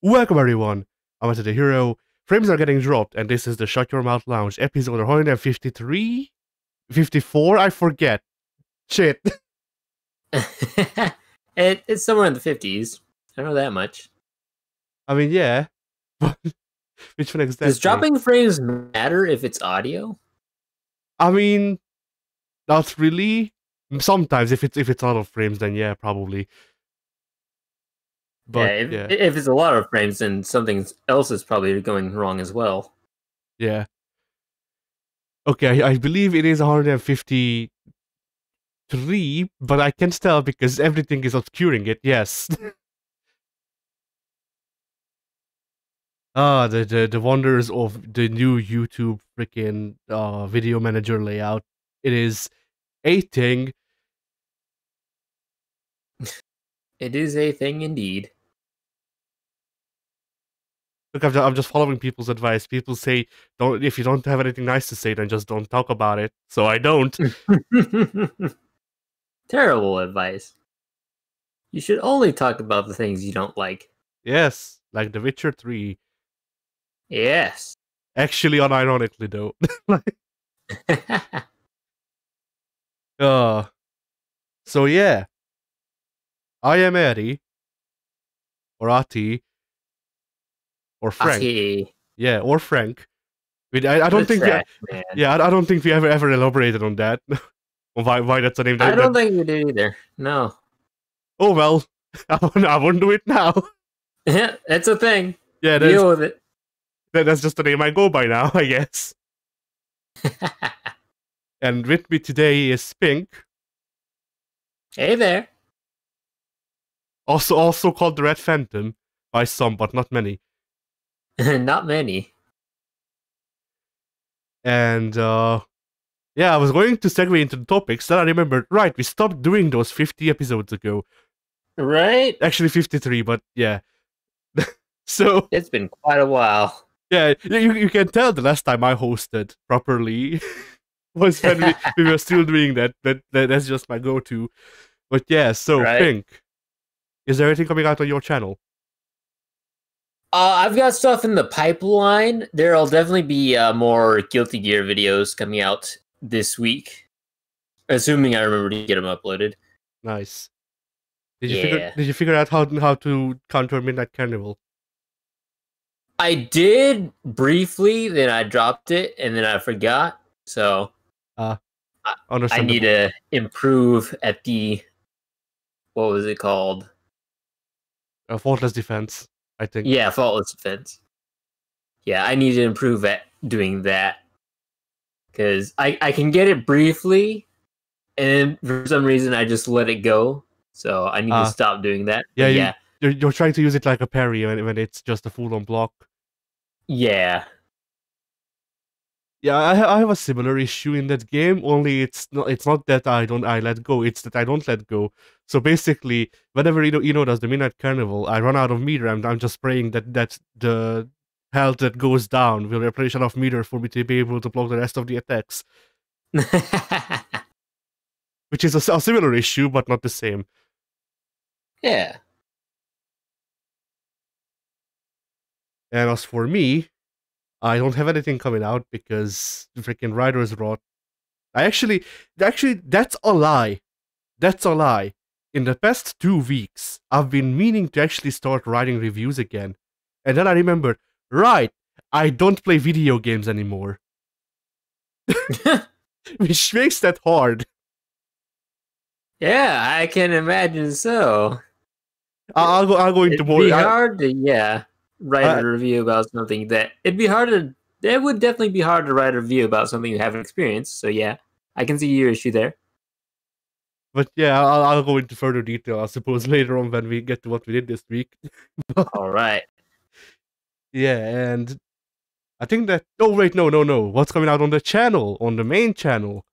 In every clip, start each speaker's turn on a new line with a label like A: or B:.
A: Welcome everyone, I'm the Hero. Frames are getting dropped, and this is the Shut Your Mouth Lounge, episode 153? 54? I forget. Shit.
B: It's somewhere in the 50s. I know that much.
A: I mean, yeah. But which one exactly?
B: Does dropping frames matter if it's audio?
A: I mean, not really. Sometimes, if it's out of frames, then yeah, probably. But
B: if it's a lot of frames, then something else is probably going wrong as well.
A: Yeah. Okay, I believe it is 153, but I can't tell because everything is obscuring it. Yes. The wonders of the new YouTube freaking video manager layout. It is a thing.
B: It is a thing indeed.
A: Look, I'm just following people's advice. People say, "Don't if you don't have anything nice to say, then just don't talk about it." So I don't.
B: Terrible advice. You should only talk about the things you don't like.
A: Yes, like The Witcher 3.
B: Yes.
A: Actually, unironically though. So yeah. I am Eddie. Or Ati. Or Frank.
B: Ati.
A: Yeah, or Frank. I don't think I don't think we ever elaborated on that. why that's a name that
B: I don't think we did either. No.
A: Oh well. I won't do it now.
B: Yeah, it's a thing.
A: Yeah,
B: deal with it.
A: That's just the name I go by now, I guess. And with me today is Pink.
B: Hey there.
A: Also called the Red Phantom by some, but not many.
B: Not many.
A: And yeah, I was going to segue into the topics. Then I remembered, right, we stopped doing those 50 episodes ago.
B: Right?
A: Actually 53, but yeah. So
B: it's been quite a while.
A: Yeah, you can tell the last time I hosted properly was when we were still doing that. That's just my go-to. But yeah, so right. Pink, is there anything coming out on your channel?
B: I've got stuff in the pipeline. There'll definitely be more Guilty Gear videos coming out this week, assuming I remember to get them uploaded.
A: Nice. Did you figure out how to counter Midnight Carnival?
B: I did briefly, then I dropped it, and then I forgot. So I need to improve at the, what was it called?
A: Faultless Defense, I think.
B: Yeah, Faultless Defense. Yeah, I need to improve at doing that. Because I can get it briefly, and for some reason I just let it go. So I need to stop doing that.
A: Yeah, You're trying to use it like a parry when it's just a full-on block.
B: Yeah.
A: Yeah, I have a similar issue in that game. Only it's not that I let go. It's that I don't let go. So basically, whenever Ino does the Midnight Carnival, I run out of meter, and I'm just praying that the health that goes down will replenish enough meter for me to be able to block the rest of the attacks. Which is a similar issue, but not the same.
B: Yeah.
A: And as for me, I don't have anything coming out because the freaking writer's rot. Actually, that's a lie. That's a lie. In the past 2 weeks, I've been meaning to actually start writing reviews again. And then I remembered, right, I don't play video games anymore. Which makes that hard.
B: Yeah, I can imagine so.
A: I'll go into more.
B: It'd be hard to, write a review about something that it would definitely be hard to write a review about something you haven't experienced. So yeah, I can see your issue there.
A: But yeah, I'll go into further detail, I suppose, later on when we get to what we did this week.
B: All right.
A: Yeah, and I think that... Oh, wait, no. What's coming out on the channel? On the main channel?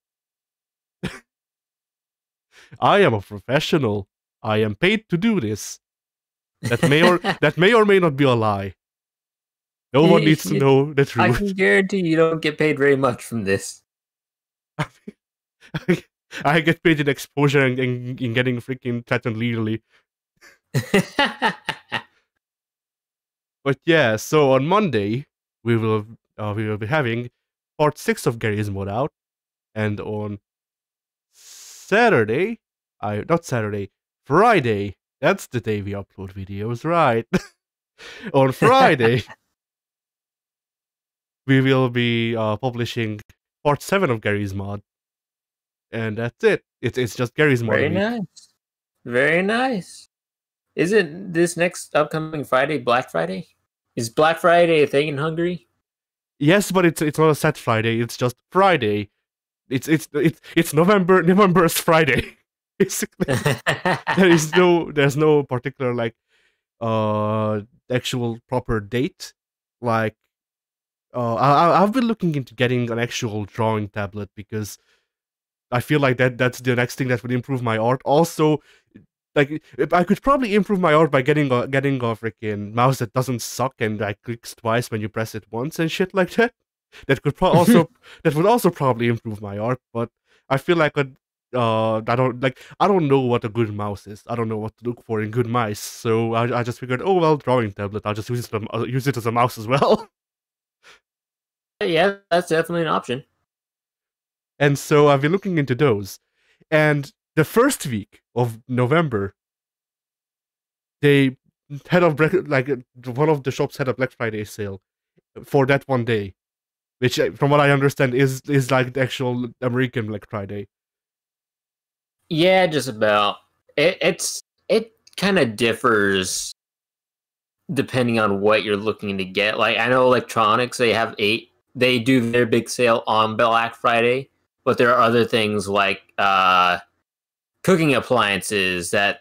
A: I am a professional. I am paid to do this. That may or may not be a lie. No one needs to know the truth.
B: I can guarantee you don't get paid very much from this.
A: I get paid in exposure and in getting freaking threatened legally. But yeah, so on Monday we will be having part 6 of Gary's Mod out, and on Saturday, I not Saturday, Friday. That's the day we upload videos, right? On Friday, we will be publishing part 7 of Gary's Mod, and that's it. It's just Gary's Mod
B: Very
A: week.
B: nice. Very nice. Isn't this next upcoming Friday Black Friday? Is Black Friday a thing in Hungary?
A: Yes, but it's not a set Friday. It's just Friday. It's November's Friday. Basically, there's no particular like actual proper date. Like I've been looking into getting an actual drawing tablet because I feel like that's the next thing that would improve my art. Also, like I could probably improve my art by getting a freaking mouse that doesn't suck and like clicks twice when you press it once and shit like that. That could that would also probably improve my art. But I feel like I don't know what a good mouse is. I don't know what to look for in good mice. So I just figured, oh well, drawing tablet. I'll just use it as a mouse as well.
B: Yeah, that's definitely an option.
A: And so I've been looking into those. And the first week of November, they had one of the shops had a Black Friday sale for that one day, which, from what I understand, is like the actual American Black Friday.
B: Yeah, just about. It kind of differs depending on what you're looking to get. Like I know electronics, they do their big sale on Black Friday, but there are other things like cooking appliances that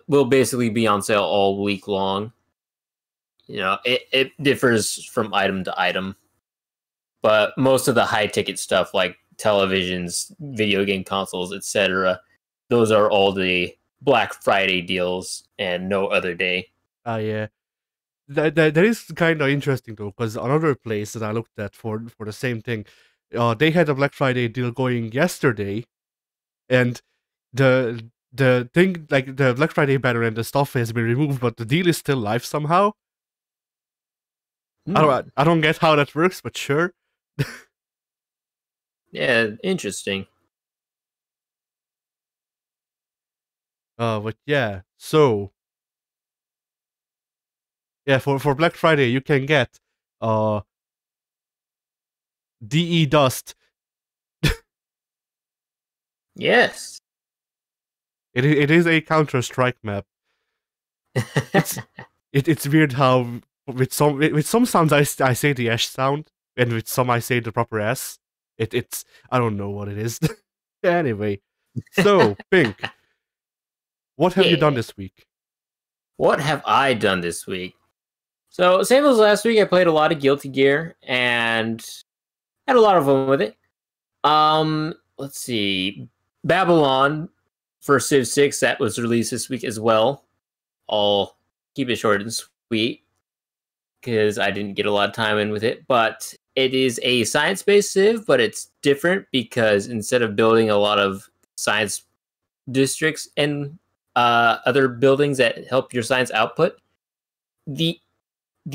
B: will basically be on sale all week long. You know, it differs from item to item, but most of the high ticket stuff like televisions, video game consoles, etc., those are all the Black Friday deals and no other day.
A: Yeah. That is kind of interesting though, because another place that I looked at for the same thing, they had a Black Friday deal going yesterday, and the thing, like the Black Friday banner and the stuff has been removed, but the deal is still live somehow. I don't get how that works, but sure.
B: Yeah, interesting.
A: But yeah, so yeah, for Black Friday you can get DE Dust.
B: Yes.
A: It is a Counter-Strike map. It's weird how with some sounds I say the S sound, and with some I say the proper S. It's I don't know what it is. Anyway, so Pink, what have you done this week?
B: What have I done this week? So same as last week, I played a lot of Guilty Gear and had a lot of fun with it. Let's see, Babylon for Civ 6 that was released this week as well. I'll keep it short and sweet because I didn't get a lot of time in with it, but it is a science-based Civ, but it's different because instead of building a lot of science districts and other buildings that help your science output, the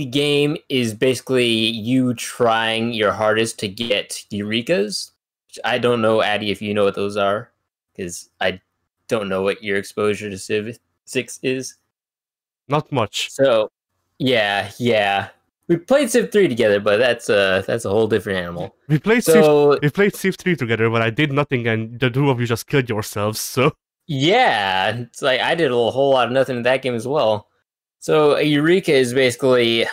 B: game is basically you trying your hardest to get Eurekas. Which I don't know, Addy, if you know what those are, because I don't know what your exposure to Civ 6 is.
A: Not much.
B: So, yeah. We played Civ 3 together, but that's a whole different animal.
A: We played Civ 3 together, but I did nothing, and the two of you just killed yourselves. So
B: yeah, it's like I did a whole lot of nothing in that game as well. So a Eureka is basically,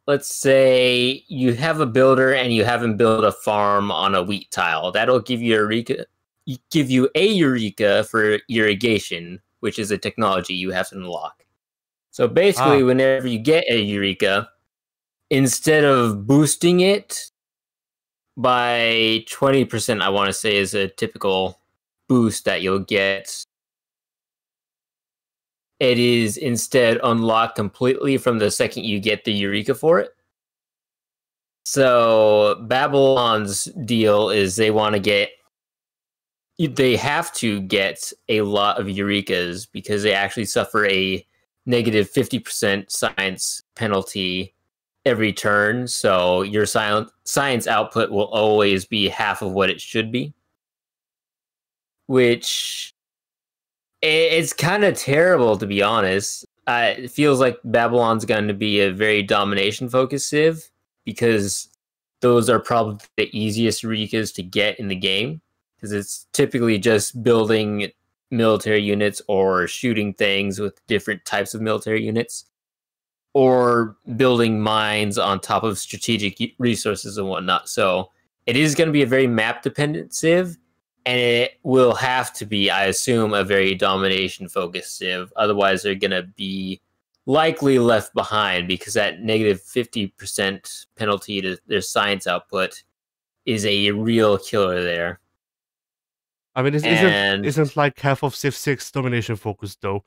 B: let's say you have a builder and you haven't built a farm on a wheat tile. That'll give you a Eureka for irrigation, which is a technology you have to unlock. So basically, whenever you get a Eureka, instead of boosting it by 20%, I want to say is a typical boost that you'll get, it is instead unlocked completely from the second you get the Eureka for it. So Babylon's deal is they have to get a lot of Eurekas because they actually suffer a negative 50% science penalty every turn, so your science output will always be half of what it should be. Which it's kind of terrible, to be honest. It feels like Babylon's going to be a very domination focused civ because those are probably the easiest Rikas to get in the game because it's typically just building military units or shooting things with different types of military units or building mines on top of strategic resources and whatnot. So it is going to be a very map dependent civ. And it will have to be, I assume, a very domination focused civ. Otherwise, they're going to be likely left behind because that negative 50% penalty to their science output is a real killer there.
A: I mean, isn't like half of Civ 6 domination focused though?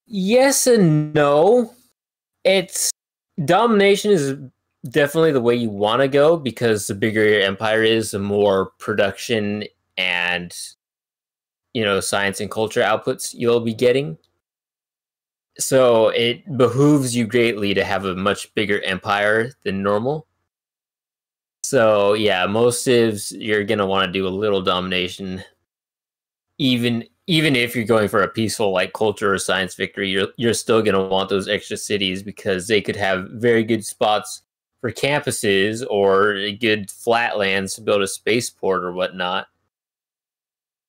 B: Yes and no. It's domination is definitely the way you want to go because the bigger your empire is, the more production and science and culture outputs you'll be getting. So it behooves you greatly to have a much bigger empire than normal. So yeah, most civs you're gonna want to do a little domination, even if you're going for a peaceful like culture or science victory. You're still gonna want those extra cities because they could have very good spots for campuses or good flatlands to build a spaceport or whatnot.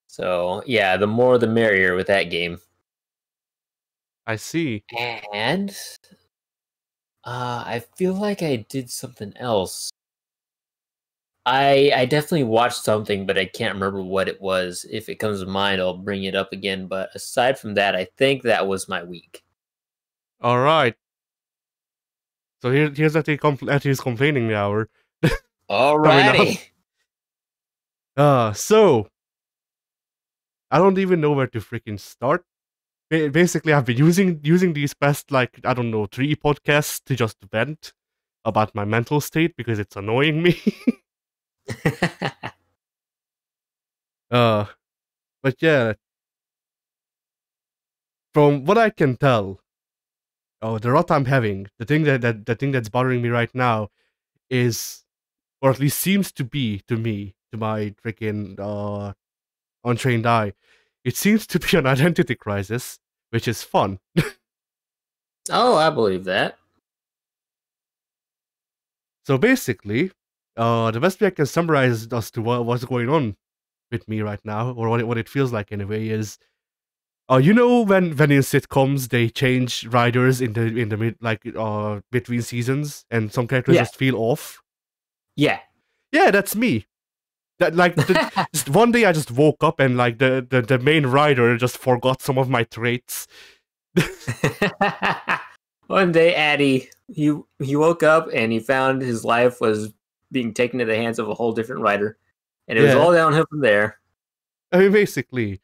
B: So yeah, the more the merrier with that game.
A: I see.
B: And I feel like I did something else. I definitely watched something, but I can't remember what it was. If it comes to mind, I'll bring it up again. But aside from that, I think that was my week.
A: All right. So here's at his complaining hour.
B: Alrighty.
A: So I don't even know where to freaking start. Basically, I've been using these past 3 podcasts to just vent about my mental state because it's annoying me. But yeah, from what I can tell, the rot I'm having, the thing that's bothering me right now is, or at least seems to be to me, to my freaking untrained eye, it seems to be an identity crisis, which is fun.
B: Oh, I believe that.
A: So basically, the best way I can summarize as to what's going on with me right now, or what it feels like anyway, is when in sitcoms they change writers in the mid between seasons, and some characters just feel off.
B: Yeah,
A: that's me. That just one day I just woke up and the main writer just forgot some of my traits.
B: One day, Addy, he woke up and he found his life was being taken to the hands of a whole different writer, and it was all downhill from there.
A: I mean, basically.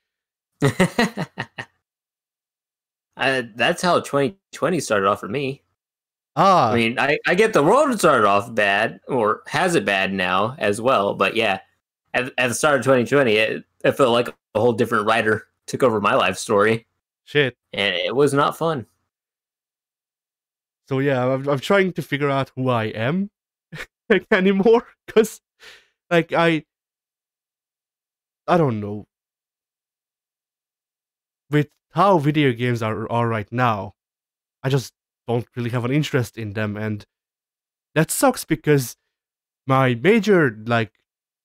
B: That's how 2020 started off for me.
A: I
B: mean, I get the world started off bad, or has it bad now as well, but yeah, at the start of 2020, it felt like a whole different writer took over my life story.
A: Shit.
B: And it was not fun.
A: So yeah, I'm trying to figure out who I am anymore, because I don't know. With how video games are right now, I just don't really have an interest in them, and that sucks because my major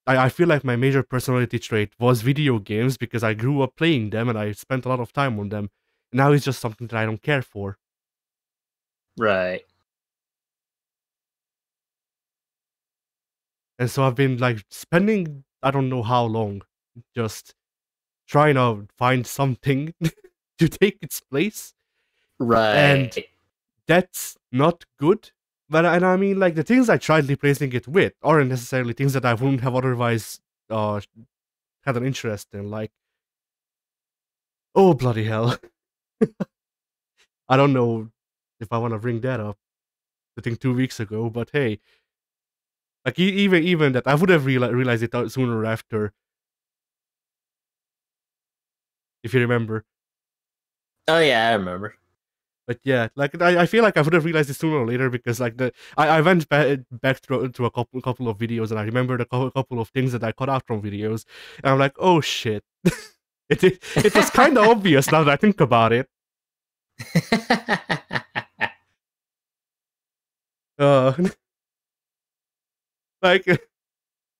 A: I feel like my major personality trait was video games because I grew up playing them and I spent a lot of time on them. Now it's just something that I don't care for.
B: Right.
A: And so I've been spending I don't know how long just trying to find something to take its place.
B: Right.
A: And that's not good. But I mean, the things I tried replacing it with aren't necessarily things that I wouldn't have otherwise had an interest in. Oh, bloody hell. I don't know if I want to bring that up. I think 2 weeks ago, but hey. Even that, I would have realized it sooner or after. If you remember.
B: Oh yeah, I remember.
A: But yeah, like I feel like I would have realized it sooner or later because like I went back through to a couple of videos and I remembered a couple of things that I cut out from videos and I'm like, oh shit, it was kind of obvious now that I think about it. Uh, like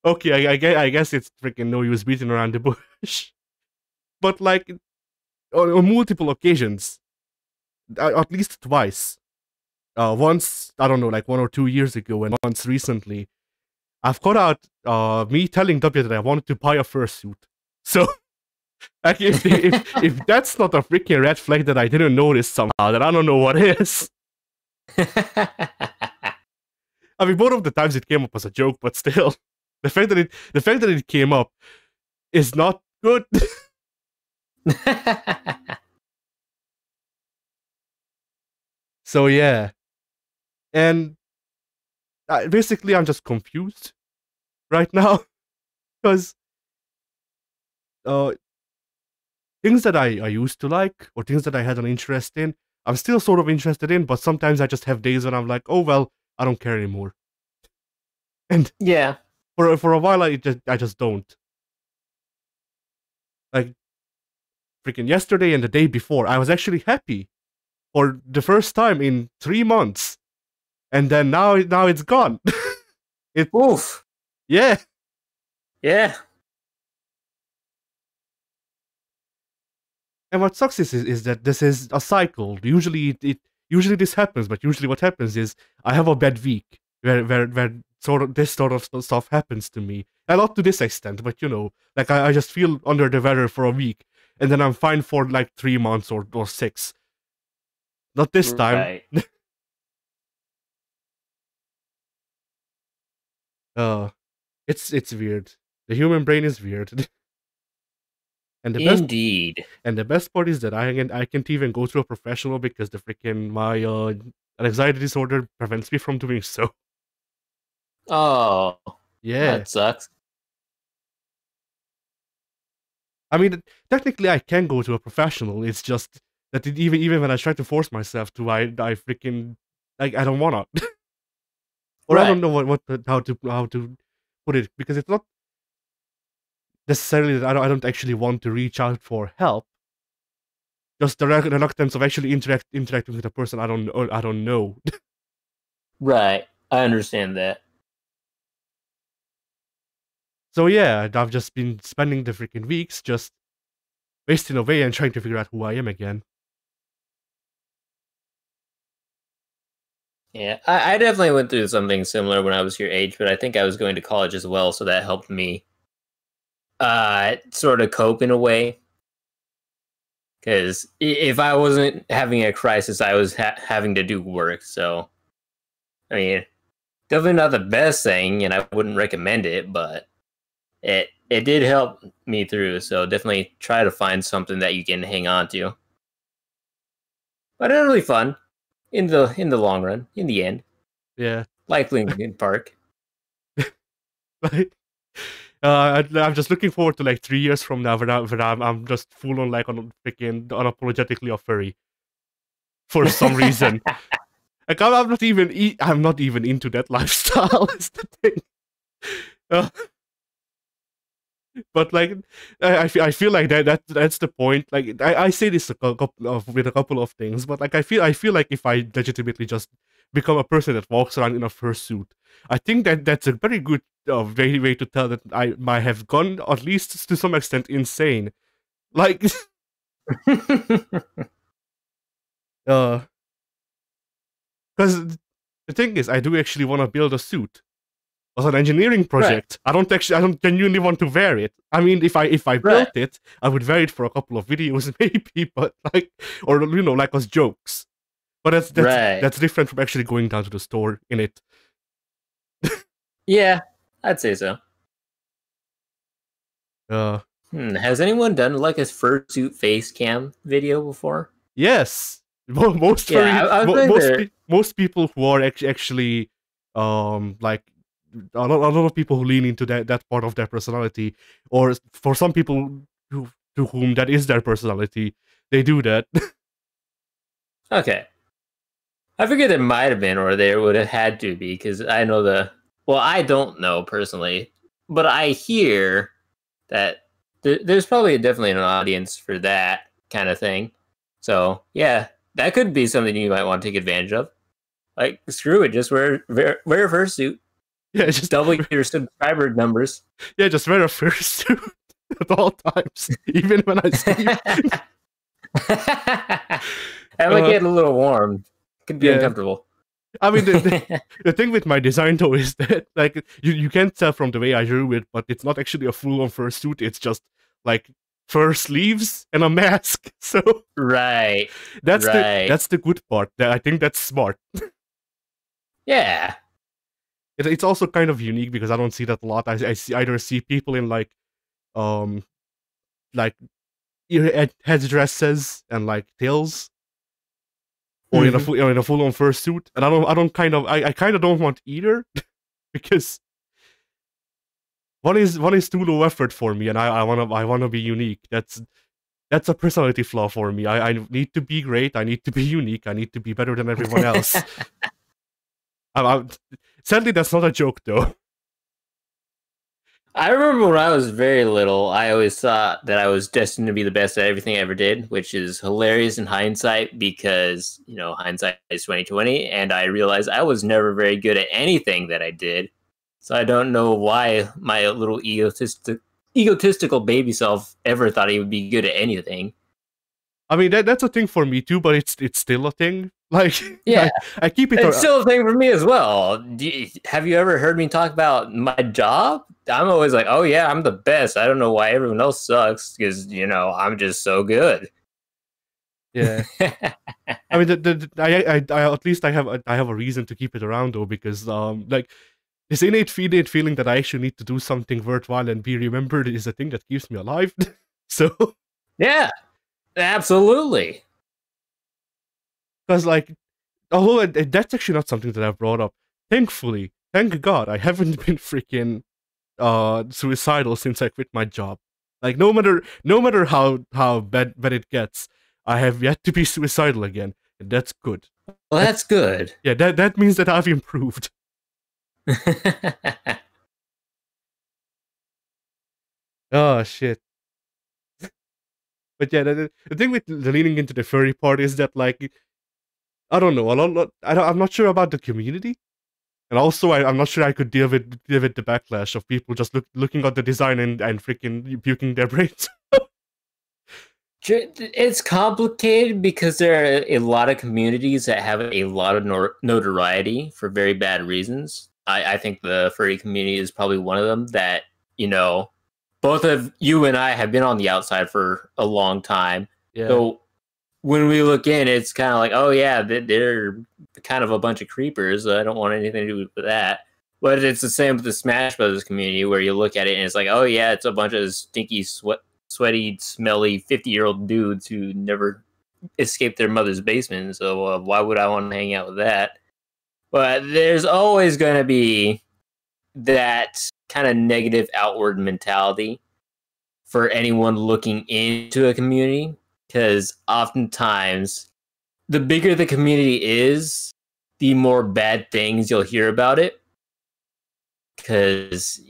A: okay, I guess it's freaking no use beating around the bush, but like on multiple occasions, at least twice. Once I don't know, like 1 or 2 years ago, and once recently, I've got out me telling W that I wanted to buy a fursuit. So, like, if that's not a freaking red flag that I didn't notice somehow, then I don't know what is. I mean, both of the times it came up as a joke, but still, the fact that it came up is not good. So yeah, and basically, I'm just confused right now because uh, things that I used to like or things that I had an interest in, I'm still sort of interested in, but sometimes I just have days when I'm like, oh well, I don't care anymore. And
B: yeah.
A: for a while, I just don't. Like freaking yesterday and the day before, I was actually happy for the first time in 3 months, and then now it's gone. It
B: Oof.
A: yeah.
B: Yeah.
A: And what sucks is that this is a cycle. Usually this happens, but usually what happens is I have a bad week where sort of this sort of stuff happens to me. And not to this extent, but you know, like I just feel under the weather for a week, and then I'm fine for like 3 months or 6. Not this time.
B: Right.
A: Uh, it's weird. The human brain is weird. and the best
B: Indeed.
A: and the best part is that I can't even go to a professional because the freaking my anxiety disorder prevents me from doing so.
B: Oh,
A: Yeah.
B: that sucks.
A: I mean, technically, I can go to a professional. It's just that even when I try to force myself to, I freaking like I don't wanna, or I don't
B: Right.
A: know how to put it because it's not necessarily that I don't actually want to reach out for help. Just the reluctance of actually interacting with a person I don't know.
B: Right. I understand that.
A: So yeah, I've just been spending the freaking weeks just wasting away and trying to figure out who I am again.
B: Yeah, I definitely went through something similar when I was your age, but I think I was going to college as well, so that helped me sort of cope in a way. Because if I wasn't having a crisis, I was having to do work. So, I mean, definitely not the best thing, and I wouldn't recommend it, but it did help me through. So definitely try to find something that you can hang on to. But it's really fun in the long run, in the end.
A: Yeah.
B: Like Lincoln Park.
A: Like, I'm just looking forward to like 3 years from now when I'm just full on like on freaking unapologetically a furry for some reason. Like I'm not even into that lifestyle. Is the thing. Uh, but like I feel like that's the point. Like I say this with a couple of things, but like I feel like if I legitimately just become a person that walks around in a fursuit, I think that's a very good way to tell that I might have gone at least to some extent insane. Like uh, because the thing is, I do actually want to build a suit as an engineering
B: Right.
A: project. I don't genuinely want to wear it. I mean, if I built
B: Right.
A: it, I would wear it for a couple of videos maybe, but like, or you know, like as jokes. But
B: Right.
A: that's different from actually going down to the store in it.
B: Yeah, I'd say so.
A: Uh,
B: Has anyone done like a fursuit face cam video before?
A: yes, most
B: Yeah,
A: furry,
B: I was saying there.
A: most people who are actually like a lot of people who lean into that part of their personality, or for some people to whom that is their personality, they do that.
B: Okay. I figured there might have been, or there would have had to be, because I know well, I don't know personally, but I hear that there's probably definitely an audience for that kind of thing. So yeah, that could be something you might want to take advantage of. Like, screw it, just wear a fursuit,
A: Yeah, just
B: double your subscriber numbers.
A: yeah, just wear a fursuit at all times, even when I sleep.
B: That might get a little warm. Could be
A: Yeah.
B: uncomfortable.
A: I mean, the thing with my design though is that like you can't tell from the way I drew it, but it's not actually a full-on fursuit. It's just like fur sleeves and a mask. So
B: Right.
A: that's
B: Right.
A: the good part. I think that's smart.
B: Yeah.
A: It's also kind of unique because I don't see that a lot. I either see people in um like headdresses and like tails, or in a full on fursuit, and I kind of don't want either because one is too low effort for me, and I wanna be unique. That's a personality flaw for me. I need to be great. I need to be unique. I need to be better than everyone else. I'm, sadly, that's not a joke though.
B: I remember when I was very little, I always thought that I was destined to be the best at everything I ever did, which is hilarious in hindsight because, hindsight is 2020, and I realized I was never very good at anything that I did. So I don't know why my little egotistical baby self ever thought he would be good at anything.
A: I mean that's a thing for me too, but it's still a thing. Like
B: Yeah,
A: I keep it.
B: it's still a thing for me as well. Have you ever heard me talk about my job? I'm always like, oh yeah, I'm the best. I don't know why everyone else sucks because I'm just so good.
A: Yeah. I mean, I at least I have a reason to keep it around though, because like this innate feeling that I actually need to do something worthwhile and be remembered is a thing that keeps me alive. So
B: yeah, absolutely.
A: because like, although that's actually not something that I've brought up. Thankfully, thank God, I haven't been freaking suicidal since I quit my job. Like no matter how bad it gets, I have yet to be suicidal again, and that's good.
B: Well, that's good.
A: Yeah, that means that I've improved. Oh shit. But yeah, the thing with the leaning into the furry part is that like I don't know, I'm not sure about the community, and also I'm not sure I could deal with the backlash of people just looking at the design and freaking puking their brains.
B: It's complicated because there are a lot of communities that have a lot of notoriety for very bad reasons. I think the furry community is probably one of them that, both of you and I have been on the outside for a long time.
A: Yeah.
B: So when we look in, it's kind of like, oh yeah, they're kind of a bunch of creepers. I don't want anything to do with that. But it's the same with the Smash Brothers community, where you look at it and it's like, oh yeah, it's a bunch of stinky, sweaty, smelly 50-year-old dudes who never escaped their mother's basement. So why would I want to hang out with that? But there's always going to be that kind of negative outward mentality for anyone looking into a community, because oftentimes the bigger the community is, the more bad things you'll hear about it. Because,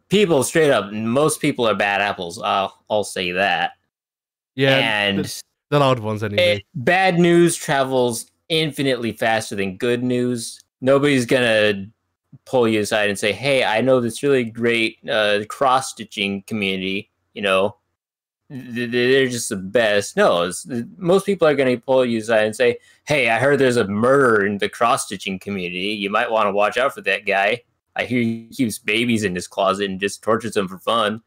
B: people straight up, most people are bad apples. I'll say that.
A: Yeah,
B: and
A: the loud ones anyway.
B: Bad news travels infinitely faster than good news. Nobody's gonna pull you aside and say, "Hey, I know this really great cross stitching community. They're just the best." No, most people are gonna pull you aside and say, "Hey, I heard there's a murder in the cross stitching community. You might want to watch out for that guy. I hear he keeps babies in his closet and just tortures them for fun."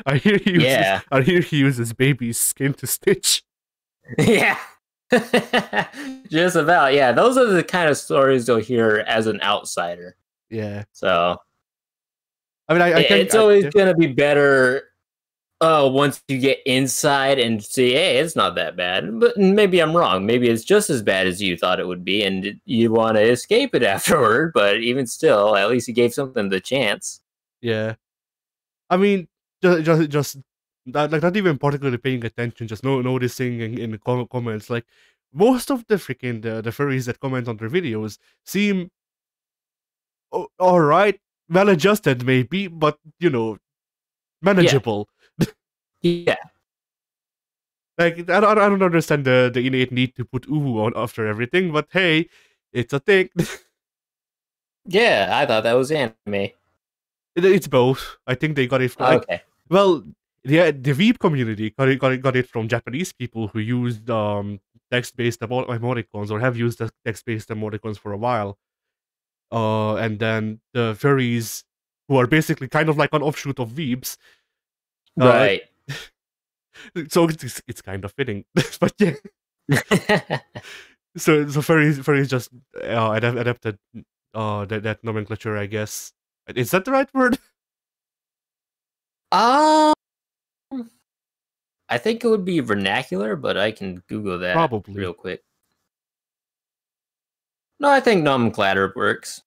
A: I hear he uses baby's skin to stitch.
B: Yeah. Just about. Yeah, those are the kind of stories you'll hear as an outsider.
A: Yeah.
B: So
A: I mean,
B: it's always gonna be better once you get inside and see, hey, it's not that bad. But maybe I'm wrong. Maybe it's just as bad as you thought it would be, and you want to escape it afterward. But even still, at least you gave something the chance.
A: Yeah. I mean, just not even particularly paying attention, just noticing in the comments. Like most of the freaking the furries that comment on their videos seem all right, well adjusted maybe, but
B: Yeah.
A: manageable.
B: Yeah.
A: Like I don't understand the innate need to put uwu on after everything, but hey, it's a thing.
B: Yeah, I thought that was anime.
A: It's both. I think they got it from
B: Okay.
A: well, the Veep community got it from Japanese people who used text-based emoticons or have used the text-based emoticons for a while. And then the furries who are basically kind of like an offshoot of Veeps. Uh,
B: Right.
A: so it's kind of fitting, but yeah. So furries just adapted that nomenclature, I guess. Is that the right word?
B: um, I think it would be vernacular, but I can Google that
A: Probably.
B: real quick. No, I think nomenclature works.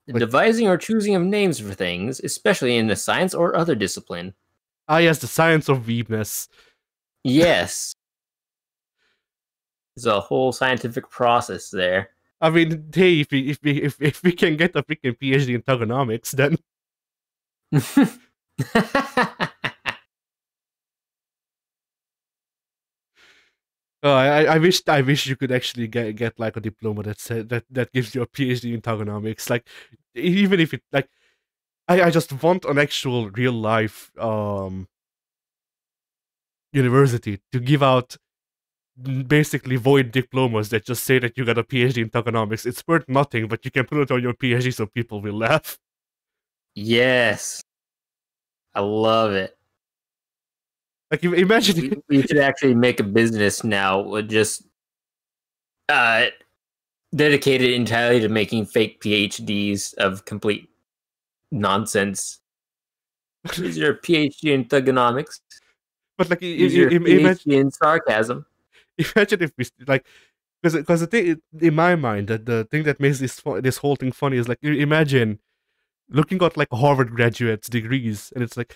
B: The
A: Like
B: devising or choosing of names for things, especially in the science or other discipline.
A: yes, the science of Veepness.
B: Yes, there's a whole scientific process there.
A: I mean, hey, if we can get a freaking PhD in tokenomics, then I wish you could actually get like a diploma that said that gives you a PhD in tokenomics. Like even if it like I just want an actual real life university to give out basically void diplomas that just say that you got a PhD in tokenomics. It's worth nothing, but you can put it on your PhD so people will laugh.
B: Yes, I love it.
A: Like imagine
B: We should actually make a business now with just uh, dedicated entirely to making fake PhDs of complete nonsense. Here's your PhD in thugonomics.
A: but like
B: Here's your
A: imagine
B: PhD in sarcasm.
A: imagine if we like because the thing in my mind that the thing that makes this whole thing funny is like imagine looking at like Harvard graduates degrees and it's like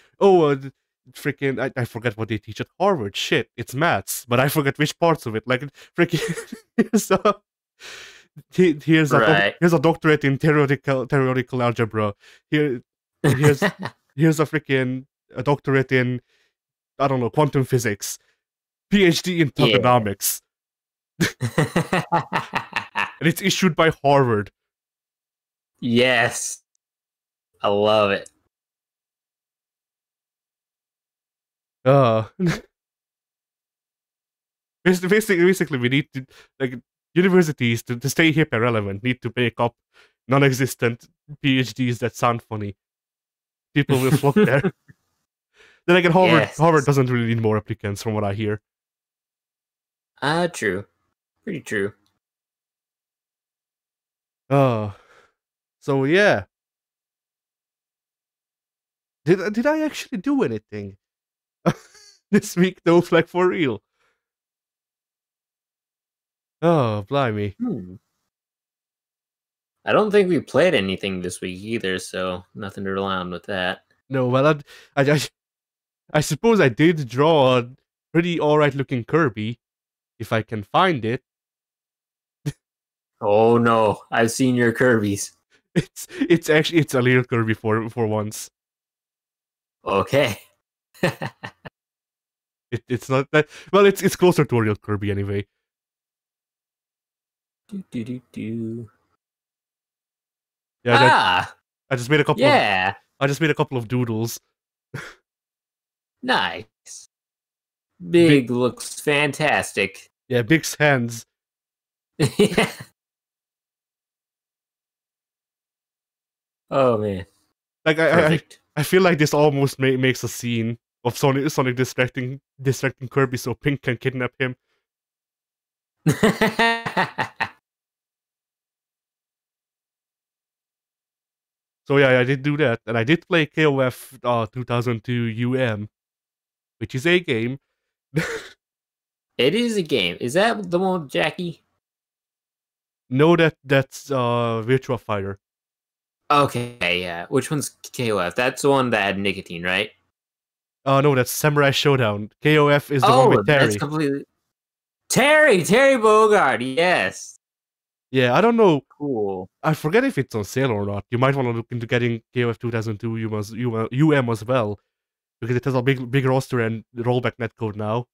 A: freaking I forget what they teach at Harvard. Shit, it's maths, but I forget which parts of it. Like freaking so
B: Right.
A: here's a doctorate in theoretical algebra. Here here's here's a freaking a doctorate in I don't know quantum physics. PhD in
B: Yeah.
A: tokenomics, and it's issued by Harvard.
B: Yes. I love it.
A: Uh, basically, we need to like universities to stay hip and relevant need to make up non-existent PhDs that sound funny. People will flock there. Then again,
B: Yes.
A: Harvard doesn't really need more applicants, from what I hear.
B: True. Pretty true.
A: Uh, so yeah, did I actually do anything this week though? Like for real? Oh, blimey.
B: Hmm. I don't think we played anything this week either, so nothing to rely on with that.
A: No, well, I, I suppose I did draw a pretty alright looking Kirby, if I can find it.
B: Oh no, I've seen your Kirby's.
A: It's actually it's a little Kirby for once.
B: Okay.
A: It's not that well. It's closer to a real Kirby anyway.
B: do, do, do, do.
A: Yeah,
B: Ah,
A: I just made a couple of
B: yeah.
A: doodles.
B: Nice.
A: Big
B: Big looks fantastic.
A: yeah, Big's hands.
B: Yeah. Oh man.
A: Like
B: Perfect.
A: I feel like this almost makes a scene of Sonic distracting Kirby so Pink can kidnap him. So yeah, I did do that, and I did play KOF 2002 UM, which is a game.
B: It is a game. Is that the one with Jackie?
A: Know that's Virtua Fighter.
B: Okay, yeah. Which one's KOF? That's the one that had nicotine, right?
A: Oh no, that's Samurai Showdown. KOF is the one
B: Oh,
A: with
B: that's
A: Terry.
B: completely Terry Bogard. Yes,
A: Yeah, I don't know.
B: cool.
A: I forget if it's on sale or not. You might want to look into getting KOF 2002 UM as well, because it has a big roster and rollback netcode now.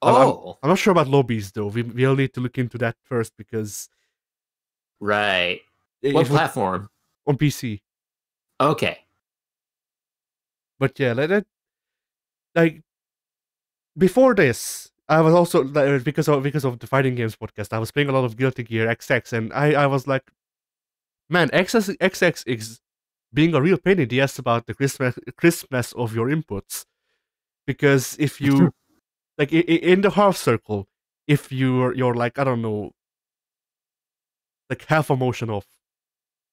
B: Oh,
A: I'm not sure about lobbies though. We'll need to look into that first because
B: right. What
A: it would
B: platform?
A: on PC.
B: Okay.
A: But yeah, like before this, I was also because of the fighting games podcast. I was playing a lot of Guilty Gear XX, and I was like, man, XX is being a real pain in the ass about the crispness of your inputs. Because if you like in the half circle, if you're like, I don't know, like half a motion off,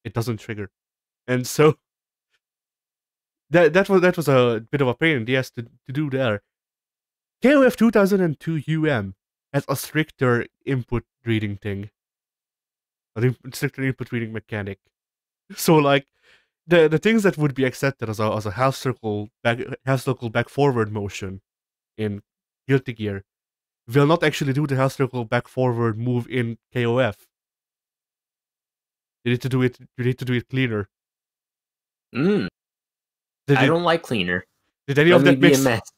A: it doesn't trigger, and so that was a bit of a pain in the ass to do there. KOF 2002 has a stricter input reading thing, a stricter input reading mechanic. So like the things that would be accepted as a half circle back forward motion in Guilty Gear will not actually do the half circle back forward move in KOF. You need to do it. You need to do it cleaner.
B: Mm,
A: Did
B: I
A: it?
B: don't like cleaner.
A: Did any
B: Let
A: of
B: me
A: that
B: be
A: make?
B: a mess.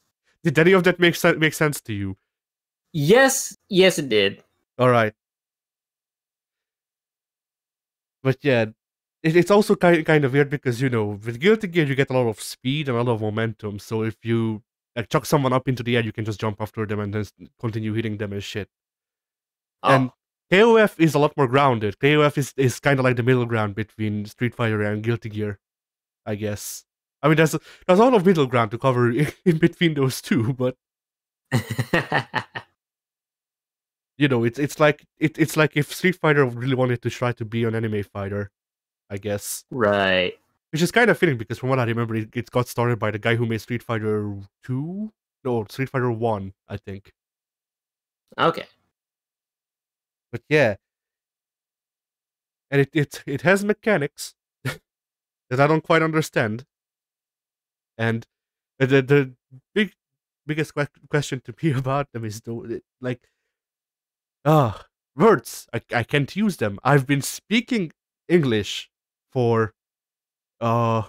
A: Did any of that make sense to you?
B: Yes, yes, it did.
A: All right, but yeah, it's also kind of weird because with Guilty Gear you get a lot of speed and a lot of momentum. So if you like chuck someone up into the air, you can just jump after them and then continue hitting them and shit. And
B: Oh,
A: KOF is a lot more grounded. KOF is kind of like the middle ground between Street Fighter and Guilty Gear, I guess. I mean, there's a lot of middle ground to cover in between those two, but it's like if Street Fighter really wanted to try to be an anime fighter, I guess.
B: right.
A: Which is kind of fitting because from what I remember, it got started by the guy who made Street Fighter 2? No, Street Fighter 1, I think.
B: Okay.
A: But yeah, and it has mechanics that I don't quite understand. And the biggest question to me about them is like, words. I can't use them. I've been speaking English for uh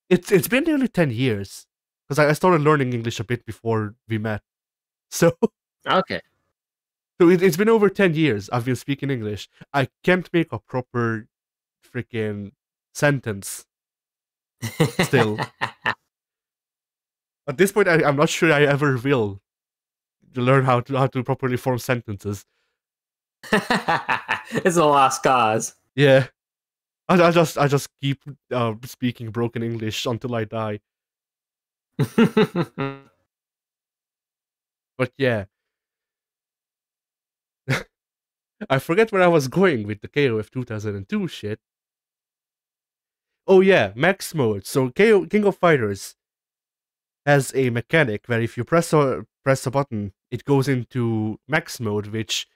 A: it's been nearly 10 years because I started learning English a bit before we met. So
B: Okay.
A: it's been over 10 years I've been speaking English. I can't make a proper freaking sentence still. At this point I'm not sure I ever will learn how to properly form sentences.
B: It's a lost cause.
A: Yeah. I just keep speaking broken English until I die. But yeah, I forget where I was going with the KOF 2002 shit. Oh yeah, max mode. So King of Fighters has a mechanic where if you press a button, it goes into max mode, which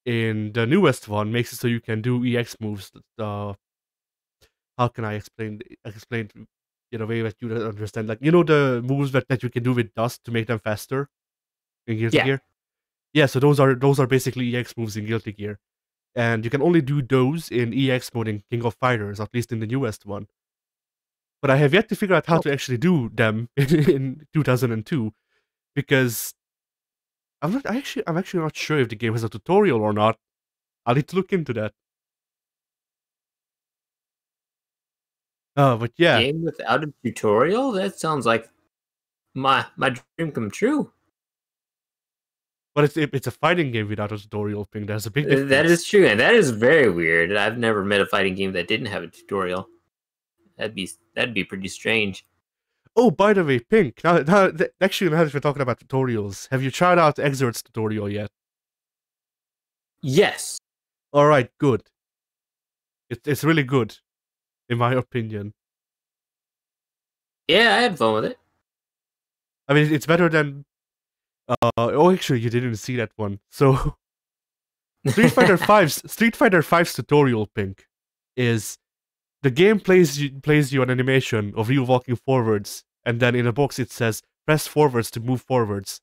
A: in the newest one makes it so you can do EX moves. How can I explain in a way that you understand? Like the moves that you can do with dust to make them faster in Guilty
B: Yeah.
A: Gear. Yeah, so those are basically EX moves in Guilty Gear, and you can only do those in EX mode in King of Fighters, at least in the newest one. But I have yet to figure out how
B: Oh,
A: to actually do them in 2002 because I'm actually not sure if the game has a tutorial or not. I'll need to look into that. But yeah,
B: game without a tutorial? That sounds like my dream come true.
A: but it's a fighting game without a tutorial thing. There's a big
B: That
A: difference.
B: is true, and that is very weird. I've never met a fighting game that didn't have a tutorial. That'd be pretty strange.
A: Oh, by the way, Pink. Actually, now that we're talking about tutorials, have you tried out Exert's tutorial yet?
B: Yes.
A: All right, good. It's really good, in my opinion.
B: Yeah, I had fun with it.
A: I mean, it's better than. Oh, actually, you didn't see that one. So, Street Fighter V's tutorial, Pink, is the game plays you an animation of you walking forwards, and then in a box it says press forwards to move forwards.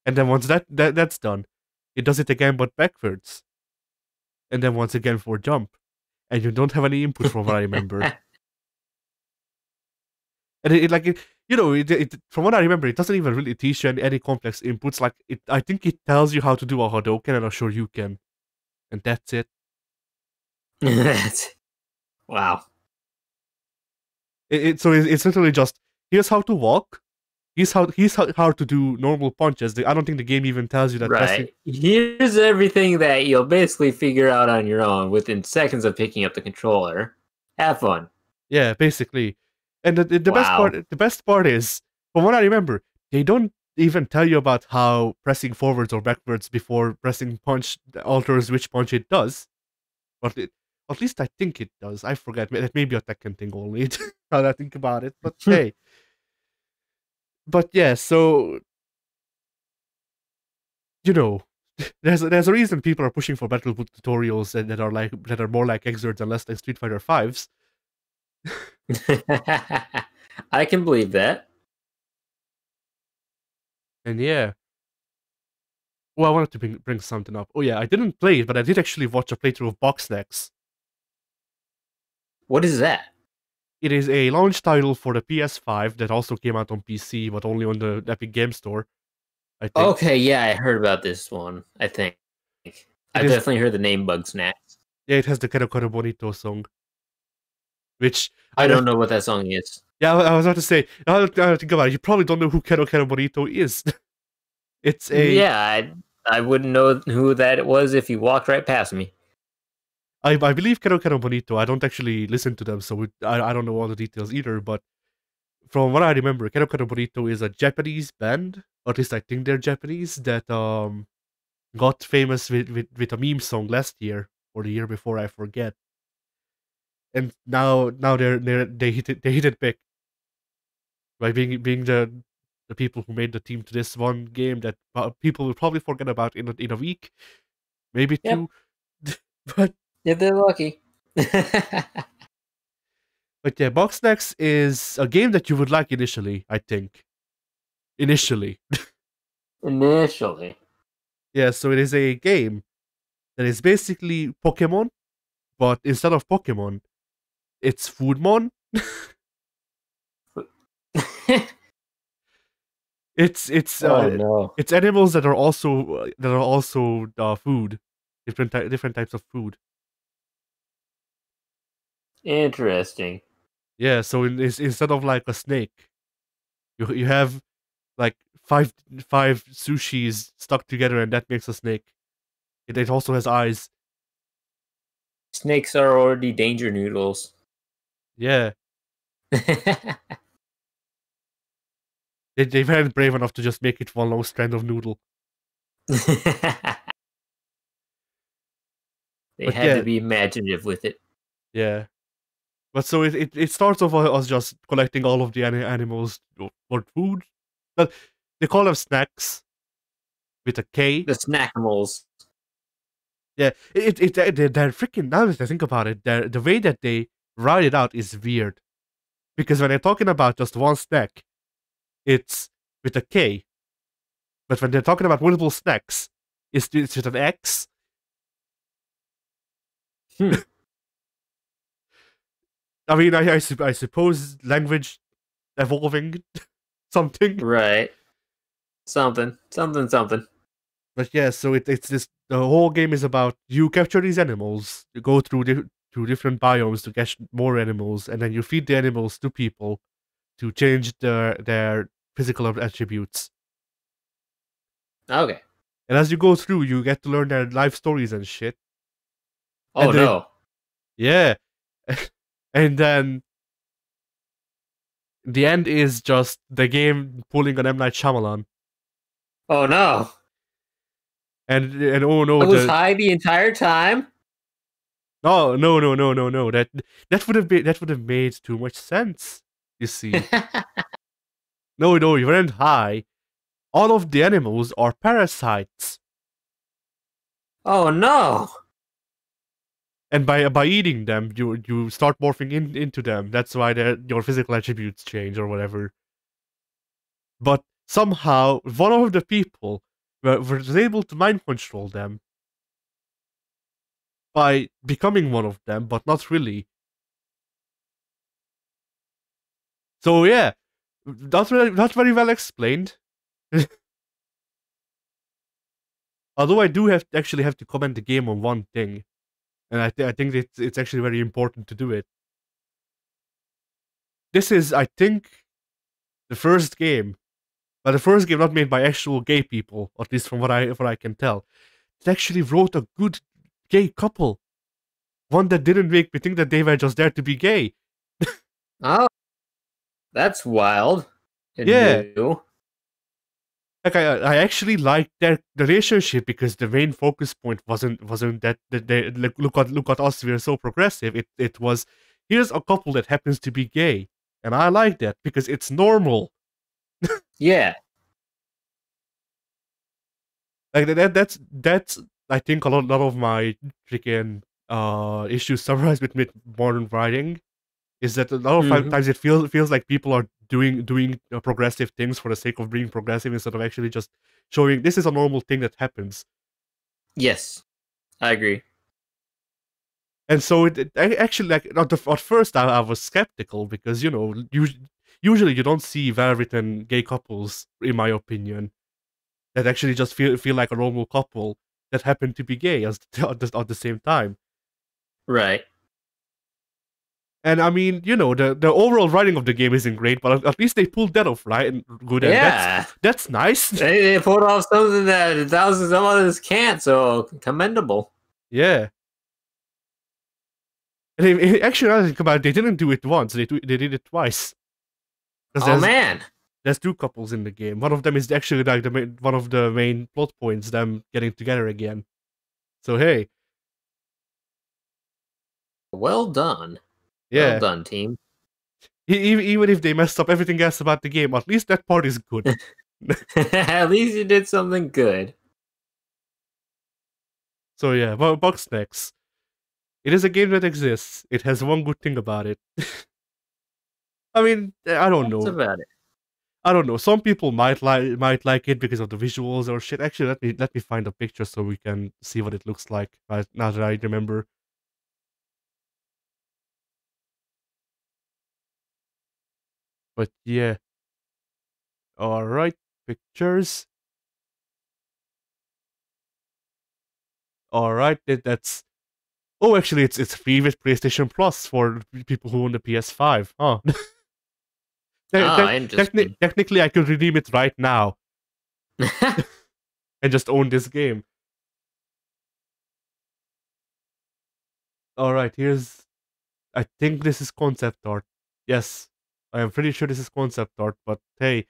A: And then once that's done, it does it again but backwards. And then once again for jump. And you don't have any input from what I remember. And from what I remember, it doesn't even really teach you any complex inputs. Like I think it tells you how to do a Hadouken and a Shoryuken, and that's it.
B: Wow.
A: It's literally just here's how to walk, here's how to do normal punches. I don't think the game even tells you that.
B: Right. Here's everything that you'll basically figure out on your own within seconds of picking up the controller. Have fun.
A: Yeah, basically. And the best part is, from what I remember, they don't even tell you about how pressing forwards or backwards before pressing punch alters which punch it does. But at least I think it does. I forget. That may be a Tekken thing only. Now that I think about it. But hey. But yeah, so there's a reason people are pushing for Battleboot tutorials that are more like excerpts and less like Street Fighter 5s.
B: I can believe that.
A: And yeah. Well, I wanted to bring something up. Oh yeah, I didn't play it, but I did actually watch a playthrough of Boxnex.
B: What is that?
A: It is a launch title for the PS5 that also came out on PC, but only on the Epic Game Store, I think.
B: Okay, yeah, I heard about this one, I think. I've definitely heard the name Bugsnax.
A: Yeah, it has the Kero Kero Bonito song. Which...
B: I don't know what that song is.
A: Yeah, I was about to say, now that I think about it, you probably don't know who Kero Kero Bonito is. It's a...
B: Yeah, I wouldn't know who that was if you walked right past me.
A: I believe Kero Kero Bonito. I don't actually listen to them, so I don't know all the details either, but from what I remember, Kero Kero Bonito is a Japanese band, or at least I think they're Japanese, that got famous with a meme song last year, or the year before, I forget. And now they hit it big by being the people who made the team to this one game that people will probably forget about in a week, maybe two. But
B: yeah, they're lucky.
A: But yeah, Boxnex is a game that you would like initially, I think. Initially. Yeah, so it is a game that is basically Pokemon, but instead of Pokemon, it's Foodmon. It's animals that are also food, different types of food.
B: Interesting.
A: Yeah, so instead of like a snake, you have like five sushis stuck together, and that makes a snake. It also has eyes.
B: Snakes are already danger noodles.
A: Yeah. They weren't brave enough to just make it one long strand of noodle.
B: They had to be imaginative with it.
A: Yeah. But so it starts off as just collecting all of the animals for food. But they call them snacks with a K.
B: The snackimals.
A: Yeah, they're freaking. Now that I think about it, the way that they write it out is weird, because when they're talking about just one snack, it's with a K. But when they're talking about multiple snacks, it's with an X. I mean, I suppose language evolving something.
B: Right. Something.
A: But yeah, so it's this. The whole game is about you capture these animals, you go through different biomes to catch more animals, and then you feed the animals to people to change their physical attributes.
B: Okay.
A: And as you go through, you get to learn their life stories and shit.
B: Oh, no.
A: Yeah. And then the end is just the game pulling an M. Night Shyamalan.
B: Oh, no.
A: And oh no,
B: I was high the entire time?
A: No. That would have made too much sense, you see. No, you weren't high. All of the animals are parasites.
B: Oh, no.
A: And by eating them, you start morphing into them. That's why your physical attributes change or whatever. But somehow, one of the people was able to mind control them by becoming one of them, but not really. So yeah, not very well explained. Although I do actually have to comment the game on one thing, and I think it's actually very important to do it. This is, I think, the first game, but the first game not made by actual gay people, at least from what I can tell. It actually wrote a good gay couple, one that didn't make me think that they were just there to be gay.
B: Oh, that's wild and
A: Yeah,
B: new.
A: like I actually liked their relationship because the main focus point wasn't that they look at us, we're so progressive. It was, here's a couple that happens to be gay, and I like that because it's normal.
B: Yeah.
A: Like that's I think a lot of my freaking issues summarized with modern writing is that a lot of
B: Mhm.
A: times it feels like people are doing progressive things for the sake of being progressive instead of actually just showing this is a normal thing that happens.
B: Yes, I agree.
A: And so actually, like at first I was skeptical because usually you don't see well-written gay couples, in my opinion, that actually just feel like a normal couple that happen to be gay at the same time.
B: Right.
A: And I mean, the overall writing of the game isn't great, but at least they pulled that off right and good, and
B: Yeah.
A: that's nice.
B: They pulled off something that thousands of others can't, so commendable.
A: Yeah. And actually, now that I think about it, they didn't do it once; they did it twice. Because
B: Oh man.
A: there's two couples in the game. One of them is actually like one of the main plot points, them getting together again. So hey,
B: Well done. Well
A: yeah.
B: done, team.
A: Even if they messed up everything else about the game, at least that part is good.
B: At least you did something good.
A: So yeah, well, Bugsnax. It is a game that exists. It has one good thing about it. I mean, I don't
B: That's
A: know.
B: about it.
A: I don't know. Some people might like it because of the visuals or shit. Actually, let me find a picture so we can see what it looks like. Right now that I remember. But yeah, all right, pictures. All right, that's. Oh, actually, it's free with PlayStation Plus for people who own the PS5. Huh.
B: Ah, interesting.
A: Technically, I could redeem it right now and just own this game. All right, here's. I think this is concept art. Yes, I am pretty sure this is concept art. But hey,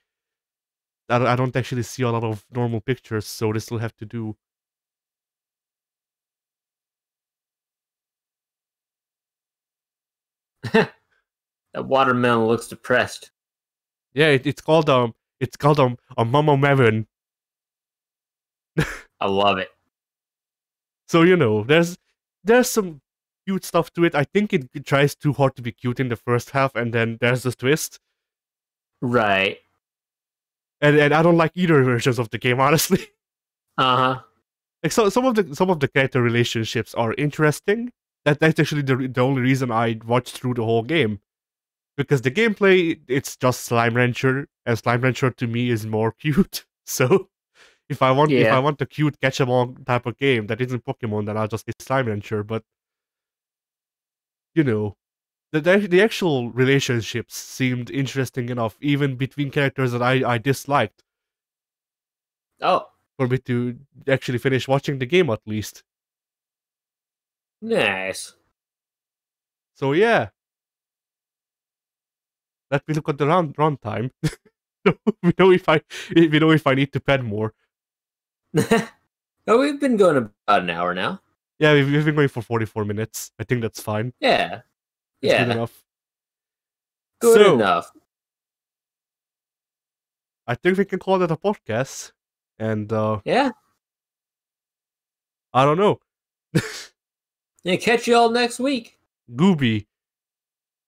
A: I don't actually see a lot of normal pictures, so this will have to do.
B: That watermelon looks depressed.
A: Yeah, it's called a Mama Maven.
B: I love it.
A: So there's some cute stuff to it. I think it tries too hard to be cute in the first half, and then there's this twist.
B: Right.
A: And I don't like either versions of the game, honestly.
B: Uh-huh.
A: Like some of the character relationships are interesting. That's actually the only reason I watched through the whole game. Because the gameplay, it's just Slime Rancher, and Slime Rancher to me is more cute. So if I
B: Yeah.
A: want a cute catch 'em all type of game that isn't Pokemon, then I'll just say Slime Rancher. But you know, the actual relationships seemed interesting enough, even between characters that I disliked,
B: Oh,
A: for me to actually finish watching the game at least.
B: nice.
A: So yeah, let me look at the runtime. we know if I need to pad more.
B: Oh, we've been going about an hour now.
A: Yeah, we've been going for 44 minutes. I think that's fine.
B: Yeah.
A: It's good
B: Yeah.
A: enough.
B: Good
A: So
B: enough.
A: I think we can call that a podcast. And
B: Yeah.
A: I don't know.
B: And catch you all next week.
A: Gooby.